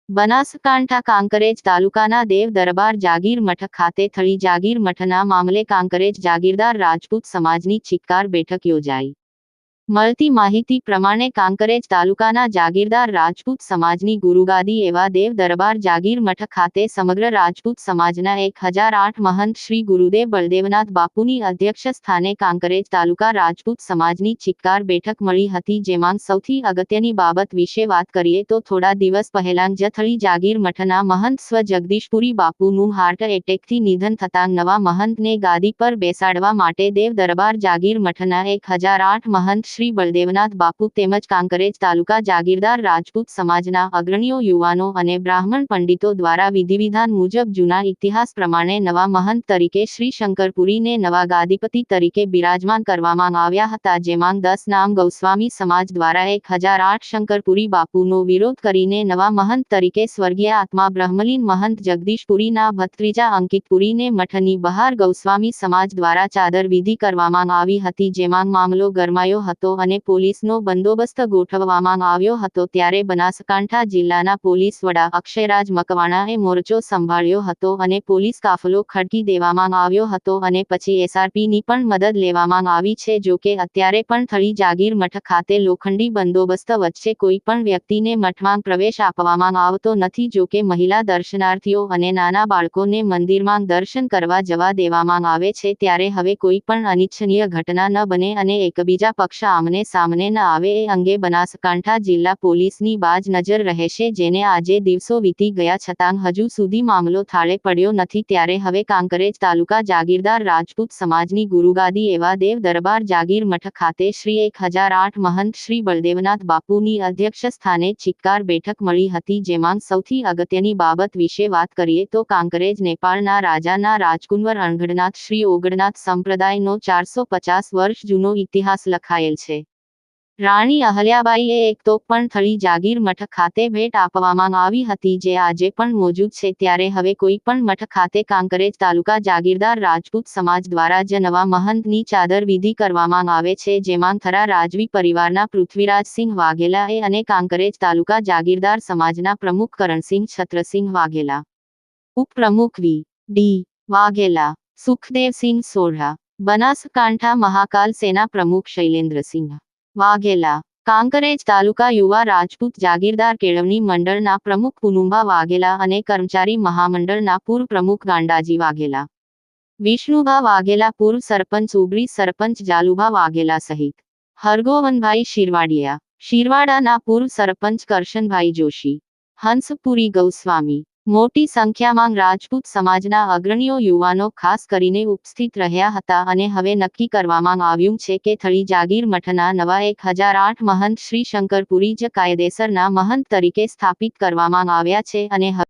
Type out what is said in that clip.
બનાસકાંઠા કાંકરેજ તાલુકાના દેવ દરબાર જાગીર મઠ ખાતે થળી જાગીર મઠના મામલે કાંકરેજ જાગીરદાર રાજપૂત સમાજની ચિક્કાર બેઠક યોજાઈ। મળતી માહિતી પ્રમાણે કાંકરેજ તાલુકાના જાગીરદાર રાજપૂત સમાજની ગુરુગાદી એવા દેવ દરબાર જાગીર મઠ ખાતે સમગ્ર રાજપૂત સમાજના 1008 મહંત શ્રી ગુરુદેવ બળદેવનાથ બાપુની અધ્યક્ષ સ્થાને કાંકરેજ તાલુકા રાજપૂત સમાજની ચિક્કાર બેઠક મળી હતી, જેમાં સૌથી અગત્યની બાબત વિશે વાત કરીએ તો થોડા દિવસ પહેલાં જ થળી જાગીર મઠના મહંત સ્વ જગદીશપુરી બાપુનું હાર્ટ એટેકથી નિધન થતાં નવા મહંતને ગાદી પર બેસાડવા માટે દેવ દરબાર જાગીર મઠના 1008 મહંત શ્રી બળદેવનાથ બાપુ તેમજ કાંકરેજ તાલુકા જાગીરદાર રાજપૂત સમાજના અગ્રણીઓ, યુવાનો અને બ્રાહ્મણ પંડિતો દ્વારા વિધિવિધાન મુજબ જૂના ઇતિહાસ પ્રમાણે નવા મહંત તરીકે શ્રી શંકરપુરીને નવા ગાદીપતિ તરીકે બિરાજમાન કરવામાં આવ્યા હતા, જેમાં 10 નામ ગૌસ્વામી સમાજ દ્વારા 1008 શંકરપુરી બાપુનો વિરોધ કરીને નવા મહંત તરીકે સ્વર્ગીય આત્મા બ્રહ્મલીન મહંત જગદીશપુરીના ભત્રીજા અંકિતપુરીને મઠની બહાર ગૌસ્વામી સમાજ દ્વારા ચાદર વિધિ કરવામાં આવી હતી, જેમાં મામલો ગરમાયો હતો અને પોલીસનો બંદોબસ્ત ગોઠવવામાં આવ્યો હતો। ત્યારે બનાસકાંઠા જિલ્લાના પોલીસ વડા અક્ષયરાજ મકવાણાએ મોરચો સંભાળ્યો હતો અને પોલીસ કાફલો ખડકી દેવામાં આવ્યો હતો અને પછી એસઆરપીની પણ મદદ લેવામાં આવી છે। જો કે અત્યારે પણ થળી જાગીર મઠ ખાતે લોખંડી બંદોબસ્ત વચ્ચે કોઈ પણ વ્યક્તિને મઠમાં પ્રવેશ આપવામાં આવતો નથી। જો કે મહિલા દર્શનાર્થીઓ અને નાના બાળકોને મંદિરમાં દર્શન કરવા જવા દેવામાં આવે છે, ત્યારે હવે કોઈ પણ અનિચ્છનીય ઘટના ન બને અને એકબીજા પક્ષ આમને સામને ન આવે એ અંગે બનાસકાંઠા જિલ્લા પોલીસની બાજ નજર રહેશે, જેને આજે દિવસો વીતી ગયા છતાં હજુ સુધી મામલો થાળે પડ્યો નથી। ત્યારે હવે કાંકરેજ તાલુકા જાગીરદાર રાજપૂત સમાજની ગુરુગાદી એવા દેવ દરબાર જાગીર મઠ ખાતે શ્રી 1008 મહંત શ્રી બળદેવનાથ બાપુની અધ્યક્ષ સ્થાને ચિક્કાર બેઠક મળી હતી, જેમાં સૌથી અગત્યની બાબત વિશે વાત કરીએ તો કાંકરેજ નેપાળના રાજાના રાજકુંવર અણઘડનાથ શ્રી ઓગણનાથ સંપ્રદાયનો 450 વર્ષ જૂનો ઇતિહાસ લખાયેલ છે। રાણી અહલ્યાબાઈએ એક તોપ પણ થળી જાગીર મઠ ખાતે ભેટ આપવામાં આવી હતી, જે આજે પણ મોજૂદ છે। ત્યારે હવે કોઈ પણ મઠ ખાતે કાંકરેજ તાલુકા જાગીરદાર રાજપૂત સમાજ દ્વારા જ નવા મહંતની ચાદર વિધિ કરવામાં આવે છે, જેમાં થરા રાજવી પરિવારના પૃથ્વીરાજસિંહ વાઘેલાએ અને કાંકરેજ તાલુકા જાગીરદાર સમાજના પ્રમુખ કરણસિંહ છત્રસિંહ વાઘેલા, ઉપપ્રમુખ વી.ડી. વાઘેલા, સુખદેવસિંહ સોઢા, બનાસકાંઠા મહાકાલ સેના પ્રમુખ શૈલેન્દ્રસિંહ વાઘેલા, કાંકરેજ તાલુકા યુવા રાજપૂત જાગીરદાર કેળવણી મંડળના પ્રમુખ પુનુભા વાઘેલા અને કર્મચારી મહામંડળના પૂર્વ પ્રમુખ ગાંડાજી વાઘેલા, વિષ્ણુભા વાઘેલા, પૂર્વ સરપંચ ઉબરી સરપંચ જાલુભા વાઘેલા સહિત હરગોવનભાઈ શિરવાડિયા, શિરવાડાના પૂર્વ સરપંચ કરશનભાઈ જોશી, હંસપુરી ગૌસ્વામી, મોટી સંખ્યામાં રાજપૂત સમાજના અગ્રણીઓ, યુવાનો ખાસ કરીને ઉપસ્થિત રહ્યા હતા અને હવે નક્કી કરવામાં આવ્યું છે કે થળી જાગીર મઠના નવા 1008 મહંત શ્રી શંકરપુરી જ કાયદેસરના મહંત તરીકે સ્થાપિત કરવામાં આવ્યા છે અને